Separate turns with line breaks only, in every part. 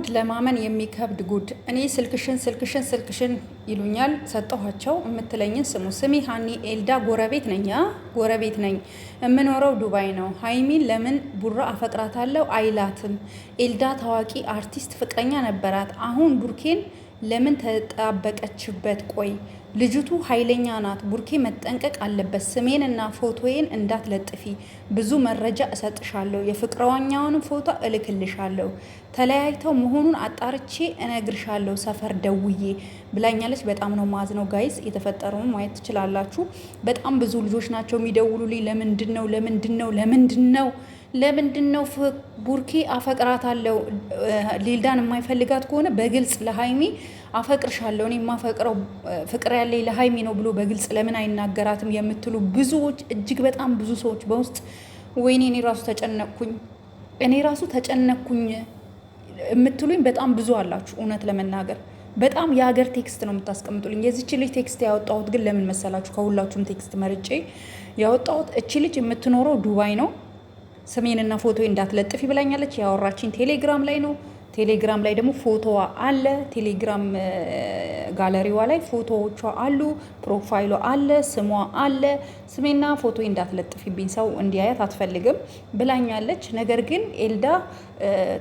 ለማመን የሚከብድ ጉድ። እኔ ስልክሽን ይሉኛል። ሰጠኋቸው። የምትለኝን ስሙ። ስሜ ሀኒ ኤልዳ ጎረቤት ነኝ። ጎረቤት ነኝ። የምኖረው ዱባይ ነው። ሀይሚን ለምን ቡራ አፈቅራታለሁ አይላትም? ኤልዳ ታዋቂ አርቲስት ፍቅረኛ ነበራት። አሁን ቡርኬን ለምን ተጣበቀችበት? ቆይ ልጅቱ ኃይለኛ ናት። ቡርኬ መጠንቀቅ አለበት። ስሜን እና ፎቶዬን እንዳትለጥፊ። ብዙ መረጃ እሰጥሻለሁ። የፍቅረኛውን ፎቶ እልክልሻለሁ። ተለያይተው መሆኑን አጣርቼ እነግርሻለሁ ሰፈር ደውዬ ብላኛለች። በጣም ነው ማዝነው ጋይስ። የተፈጠረውን ማየት ትችላላችሁ። በጣም ብዙ ልጆች ናቸው የሚደውሉልኝ። ለምንድን ነው ቡርኬ አፈቅራታለሁ፣ ሊልዳን የማይፈልጋት ከሆነ በግልጽ ለሀይሚ አፈቅርሻለሁ፣ እኔ የማፈቅረው ፍቅር ያለኝ ለሀይሚ ነው ብሎ በግልጽ ለምን አይናገራትም የምትሉ ብዙዎች፣ እጅግ በጣም ብዙ ሰዎች በውስጥ ወይኔ እኔ ራሱ ተጨነኩኝ የምትሉኝ በጣም ብዙ አላችሁ። እውነት ለመናገር በጣም የሀገር ቴክስት ነው የምታስቀምጡልኝ። የዚች ልጅ ቴክስት ያወጣሁት ግን ለምን መሰላችሁ? ከሁላችሁም ቴክስት መርጬ ያወጣሁት እቺ ልጅ የምትኖረው ዱባይ ነው። ስሜንና ፎቶ እንዳትለጥፊ ብላኛለች። ያወራችኝ ቴሌግራም ላይ ነው። ቴሌግራም ላይ ደግሞ ፎቶዋ አለ። ቴሌግራም ጋለሪዋ ላይ ፎቶዎቿ አሉ፣ ፕሮፋይሏ አለ፣ ስሟ አለ። ስሜና ፎቶ እንዳትለጥፊብኝ ሰው እንዲያያት አትፈልግም ብላኛለች። ነገር ግን ኤልዳ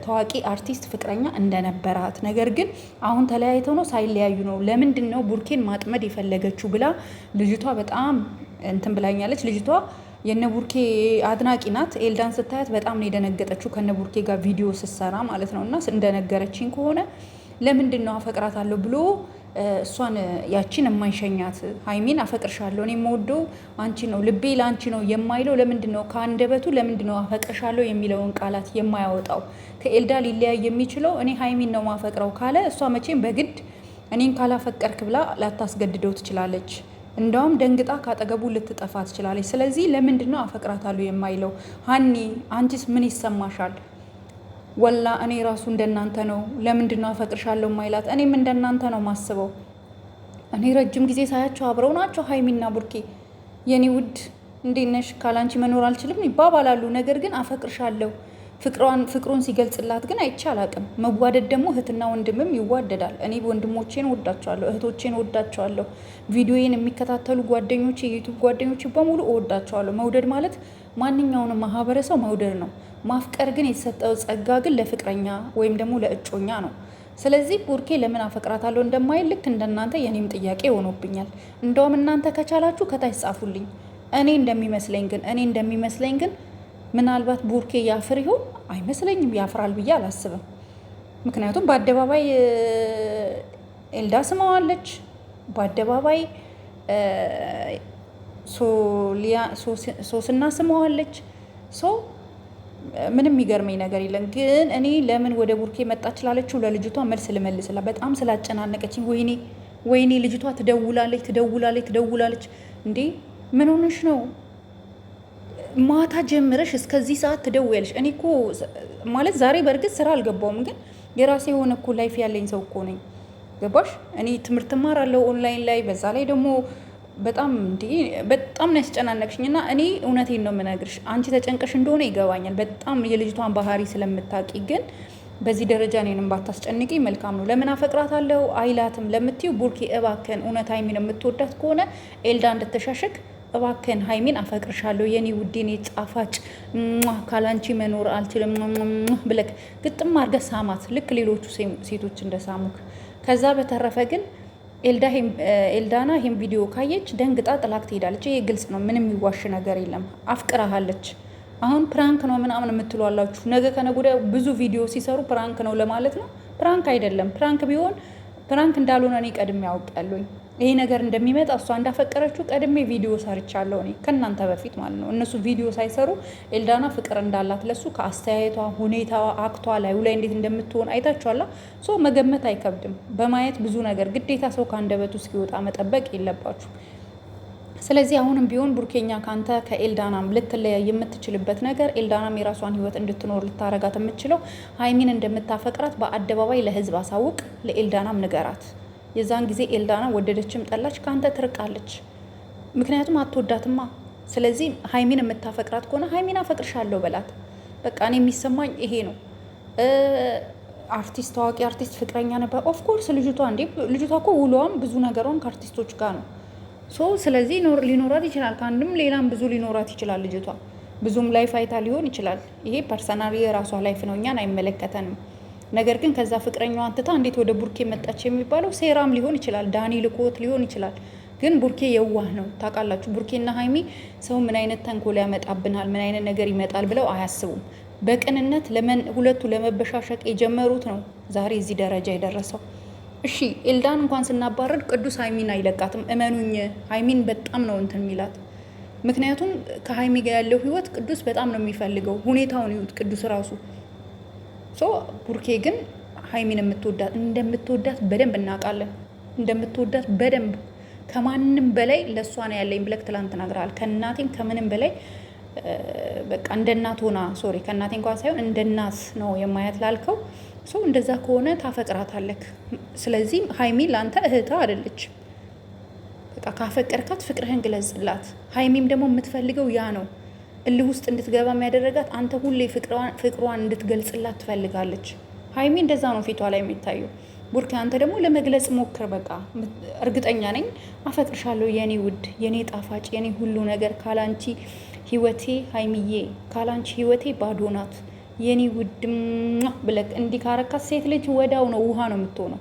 ታዋቂ አርቲስት ፍቅረኛ እንደነበራት፣ ነገር ግን አሁን ተለያይተው ነው ሳይለያዩ ነው ለምንድን ነው ቡርኬን ማጥመድ የፈለገችው ብላ ልጅቷ በጣም እንትን ብላኛለች። ልጅቷ የነ ቡርኬ አድናቂ ናት። ኤልዳን ስታያት በጣም ነው የደነገጠችው ከነ ቡርኬ ጋር ቪዲዮ ስትሰራ ማለት ነው። እና እንደነገረችኝ ከሆነ ለምንድን ነው አፈቅራታለሁ ብሎ እሷን ያቺን የማይሸኛት? ሀይሚን አፈቅርሻለሁ፣ እኔ የምወደው አንቺ ነው፣ ልቤ ለአንቺ ነው የማይለው ለምንድን ነው? ከአንደበቱ ለምንድን ነው አፈቅርሻለሁ የሚለውን ቃላት የማያወጣው? ከኤልዳ ሊለያይ የሚችለው እኔ ሀይሚን ነው ማፈቅረው ካለ እሷ መቼም በግድ እኔን ካላፈቀርክ ብላ ላታስገድደው ትችላለች። እንደውም ደንግጣ ካጠገቡ ልትጠፋ ትችላለች። ስለዚህ ለምንድን ነው አፈቅራታለሁ የማይለው? ሀኒ አንቺስ ምን ይሰማሻል? ወላ እኔ ራሱ እንደናንተ ነው። ለምንድን ነው አፈቅርሻለሁ የማይላት? እኔም እንደናንተ ነው ማስበው። እኔ ረጅም ጊዜ ሳያቸው አብረው ናቸው ሀይሚና ቡርኬ። የኔ ውድ እንዴት ነሽ? ካላንቺ መኖር አልችልም ይባባላሉ። ነገር ግን አፈቅርሻለሁ ፍቅሩን ሲገልጽላት ግን አይቼ አላቅም። መዋደድ ደግሞ እህትና ወንድምም ይዋደዳል። እኔ ወንድሞቼን ወዳቸዋለሁ፣ እህቶቼን ወዳቸዋለሁ። ቪዲዮዬን የሚከታተሉ ጓደኞቼ፣ የዩቱብ ጓደኞቼ በሙሉ እወዳቸዋለሁ። መውደድ ማለት ማንኛውንም ማህበረሰብ መውደድ ነው። ማፍቀር ግን የተሰጠው ጸጋ ግን ለፍቅረኛ ወይም ደግሞ ለእጮኛ ነው። ስለዚህ ቡርኬ ለምን አፈቅራታለሁ እንደማይል ልክ እንደናንተ የኔም ጥያቄ ሆኖብኛል። እንደውም እናንተ ከቻላችሁ ከታች ጻፉልኝ። እኔ እንደሚመስለኝ ግን ምናልባት ቡርኬ ያፍር ይሆን? አይመስለኝም። ያፍራል ብዬ አላስብም። ምክንያቱም በአደባባይ ኤልዳ ስመዋለች፣ በአደባባይ ሶስና ስመዋለች። ምንም የሚገርመኝ ነገር የለም። ግን እኔ ለምን ወደ ቡርኬ መጣች ላለችው ለልጅቷ መልስ ልመልስላ። በጣም ስላጨናነቀችኝ። ወይኔ ልጅቷ ትደውላለች። እንዴ ምን ሆነሽ ነው? ማታ ጀምረሽ እስከዚህ ሰዓት ትደውያለሽ? እኔ እኮ ማለት ዛሬ በእርግጥ ስራ አልገባውም፣ ግን የራሴ የሆነ እኮ ላይፍ ያለኝ ሰው እኮ ነኝ። ገባሽ? እኔ ትምህርት እማራለሁ ኦንላይን ላይ። በዛ ላይ ደግሞ በጣም ነው ያስጨናነቅሽኝ። እና እኔ እውነቴን ነው የምነግርሽ፣ አንቺ ተጨንቀሽ እንደሆነ ይገባኛል፣ በጣም የልጅቷን ባህሪ ስለምታውቂ። ግን በዚህ ደረጃ እኔንም ባታስጨንቂ መልካም ነው። ለምን አፈቅራታለሁ አይላትም ለምትዩ ቡርኬ እባክህን፣ እውነት ሀይሚን የምትወዳት ከሆነ ኤልዳ እንድትሻሸክ እባክህን ሀይሚን አፈቅርሻለሁ የኔ ውዴ፣ የኔ ጣፋጭ፣ ካላንቺ መኖር አልችልም ብለክ ግጥም አድርገህ ሳማት፣ ልክ ሌሎቹ ሴቶች እንደሳሙክ። ከዛ በተረፈ ግን ኤልዳና ይህን ቪዲዮ ካየች ደንግጣ ጥላክ ትሄዳለች። ይሄ ግልጽ ነው፣ ምንም የሚዋሽ ነገር የለም። አፍቅራሃለች። አሁን ፕራንክ ነው ምናምን የምትሏላችሁ። ነገ ከነገ ወዲያ ብዙ ቪዲዮ ሲሰሩ ፕራንክ ነው ለማለት ነው። ፕራንክ አይደለም። ፕራንክ ቢሆን ፕራንክ እንዳልሆነ እኔ ቀድሜ ያውቃለሁኝ። ይሄ ነገር እንደሚመጣ እሷ እንዳፈቀረችው ቀድሜ ቪዲዮ ሰርቻለሁ እኔ ከእናንተ በፊት ማለት ነው። እነሱ ቪዲዮ ሳይሰሩ ኤልዳና ፍቅር እንዳላት ለሱ ከአስተያየቷ፣ ሁኔታዋ፣ አክቷ ላዩ ላይ እንዴት እንደምትሆን አይታችኋላ። መገመት አይከብድም። በማየት ብዙ ነገር ግዴታ ሰው ከአንደበቱ እስኪወጣ መጠበቅ የለባችሁ። ስለዚህ አሁንም ቢሆን ቡርኬኛ ካንተ ከኤልዳናም ልትለያይ የምትችልበት ነገር፣ ኤልዳናም የራሷን ህይወት እንድትኖር ልታረጋት የምትችለው ሀይሚን እንደምታፈቅራት በአደባባይ ለህዝብ አሳውቅ፣ ለኤልዳናም ንገራት። የዛን ጊዜ ኤልዳና ወደደችም ጠላች ካንተ ትርቃለች። ምክንያቱም አትወዳትማ። ስለዚህ ሀይሚን የምታፈቅራት ከሆነ ሀይሚን አፈቅርሻለሁ በላት። በቃ እኔ የሚሰማኝ ይሄ ነው። አርቲስት ታዋቂ አርቲስት ፍቅረኛ ነበር። ኦፍኮርስ ልጅቷ እኮ ውሏም ብዙ ነገሯም ከአርቲስቶች ጋር ነው። ስለዚህ ሊኖራት ይችላል፣ ከአንድም ሌላም ብዙ ሊኖራት ይችላል። ልጅቷ ብዙም ላይፍ አይታ ሊሆን ይችላል። ይሄ ፐርሰናሊ የራሷ ላይፍ ነው፣ እኛን አይመለከተንም። ነገር ግን ከዛ ፍቅረኛዋ አንትታ እንዴት ወደ ቡርኬ መጣች የሚባለው ሴራም ሊሆን ይችላል፣ ዳኒ ልኮት ሊሆን ይችላል። ግን ቡርኬ የዋህ ነው ታውቃላችሁ። ቡርኬና ሀይሚ ሰው ምን አይነት ተንኮል ያመጣብናል፣ ምን አይነት ነገር ይመጣል ብለው አያስቡም። በቅንነት ሁለቱ ለመበሻሸቅ የጀመሩት ነው ዛሬ እዚህ ደረጃ የደረሰው። እሺ ኤልዳን እንኳን ስናባረር ቅዱስ ሀይሚን አይለቃትም። እመኑኝ ሀይሚን በጣም ነው እንትን የሚላት። ምክንያቱም ከሀይሚ ጋር ያለው ህይወት ቅዱስ በጣም ነው የሚፈልገው። ሁኔታውን ይሁት ቅዱስ ራሱ ቡርኬ ግን ሀይሚን እንደምትወዳት በደንብ እናውቃለን። እንደምትወዳት በደንብ ከማንም በላይ ለእሷ ነው ያለኝ ብለክ ትላንት ተናግረሃል። ከእናቴም ከምንም በላይ በቃ እንደ እናት ሆና ከእናቴ እንኳን ሳይሆን እንደ እናት ነው የማያት ላልከው እንደዛ ከሆነ ታፈቅራታለክ። ስለዚህ ሀይሚ ለአንተ እህታ አይደለች። በቃ ካፈቀርካት ፍቅርህን ግለጽላት። ሀይሚም ደግሞ የምትፈልገው ያ ነው። እልህ ውስጥ እንድትገባ የሚያደረጋት አንተ ሁሌ ፍቅሯን እንድትገልጽላት ትፈልጋለች። ሀይሚ እንደዛ ነው ፊቷ ላይ የሚታየው። ቡርኬ አንተ ደግሞ ለመግለጽ ሞክር። በቃ እርግጠኛ ነኝ አፈቅርሻለሁ የኔ ውድ፣ የኔ ጣፋጭ፣ የኔ ሁሉ ነገር፣ ካላንቺ ህይወቴ ሀይሚዬ፣ ካላንቺ ህይወቴ ባዶ ናት የኔ ውድ ብለክ እንዲህ ካረካት ሴት ልጅ ወዳው ነው ውሃ ነው የምትሆነው።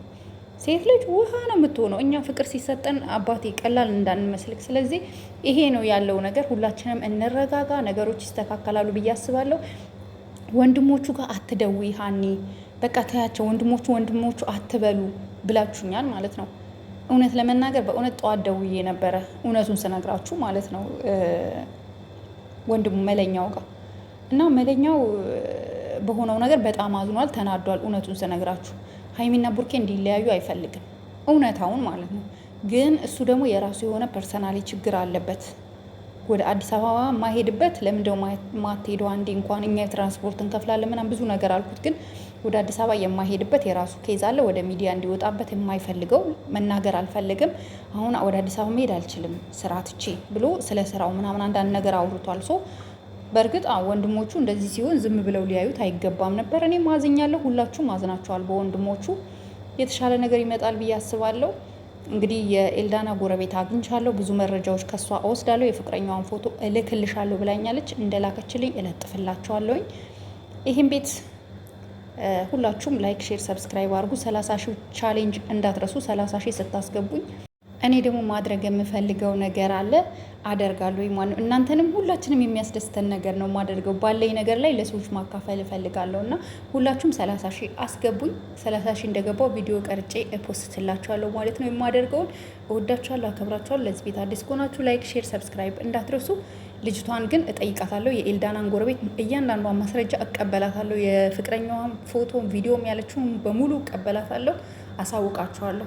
ሴት ልጅ ውሃ ነው የምትሆነው። እኛ ፍቅር ሲሰጠን አባቴ ቀላል እንዳንመስልክ። ስለዚህ ይሄ ነው ያለው ነገር። ሁላችንም እንረጋጋ፣ ነገሮች ይስተካከላሉ ብዬ አስባለሁ። ወንድሞቹ ጋር አትደውይ ሀኒ፣ በቃ ተያቸው። ወንድሞቹ አትበሉ ብላችሁኛል ማለት ነው። እውነት ለመናገር በእውነት ጠዋት ደውዬ ነበረ፣ እውነቱን ስነግራችሁ ማለት ነው፣ ወንድሙ መለኛው ጋር እና መለኛው በሆነው ነገር በጣም አዝኗል፣ ተናዷል። እውነቱን ስነግራችሁ ሀይሚና ቡርኬ እንዲለያዩ አይፈልግም፣ እውነታውን ማለት ነው። ግን እሱ ደግሞ የራሱ የሆነ ፐርሰናሊ ችግር አለበት። ወደ አዲስ አበባ ማሄድበት ለምንደው ማትሄደው? አንዴ እንኳን እኛ የትራንስፖርት እንከፍላለን ምናምን ብዙ ነገር አልኩት። ግን ወደ አዲስ አበባ የማሄድበት የራሱ ኬዝ አለ። ወደ ሚዲያ እንዲወጣበት የማይፈልገው መናገር አልፈልግም። አሁን ወደ አዲስ አበባ መሄድ አልችልም ስራ ትቼ ብሎ ስለ ስራው ምናምን አንዳንድ ነገር አውርቷል። በእርግጥ ወንድሞቹ እንደዚህ ሲሆን ዝም ብለው ሊያዩት አይገባም ነበር። እኔ ማዝኛለሁ፣ ሁላችሁም አዝናችኋል። በወንድሞቹ የተሻለ ነገር ይመጣል ብዬ አስባለሁ። እንግዲህ የኤልዳና ጎረቤት አግኝቻለሁ፣ ብዙ መረጃዎች ከሷ እወስዳለሁ። የፍቅረኛዋን ፎቶ እልክልሻለሁ ብላኛለች፣ እንደላከችልኝ እለጥፍላችኋለሁኝ። ይህም ቤት ሁላችሁም ላይክ፣ ሼር፣ ሰብስክራይብ አድርጉ። 30 ሺህ ቻሌንጅ እንዳትረሱ። 30 ሺህ ስታስገቡኝ እኔ ደግሞ ማድረግ የምፈልገው ነገር አለ፣ አደርጋለሁ። ማነው እናንተንም ሁላችንም የሚያስደስተን ነገር ነው ማደርገው። ባለኝ ነገር ላይ ለሰዎች ማካፈል እፈልጋለሁ እና ሁላችሁም 30 ሺህ አስገቡኝ። 30 ሺህ እንደገባው ቪዲዮ ቀርጬ ፖስትላችኋለሁ ማለት ነው። የማደርገውን እወዳችኋለሁ፣ አከብራችኋለሁ። ለዚህ ቤት አዲስ ከሆናችሁ ላይክ፣ ሼር፣ ሰብስክራይብ እንዳትረሱ። ልጅቷን ግን እጠይቃታለሁ። የኤልዳናን ጎረቤት እያንዳንዷን ማስረጃ እቀበላታለሁ። የፍቅረኛዋን ፎቶ ቪዲዮም ያለችውን በሙሉ እቀበላታለሁ፣ አሳውቃችኋለሁ።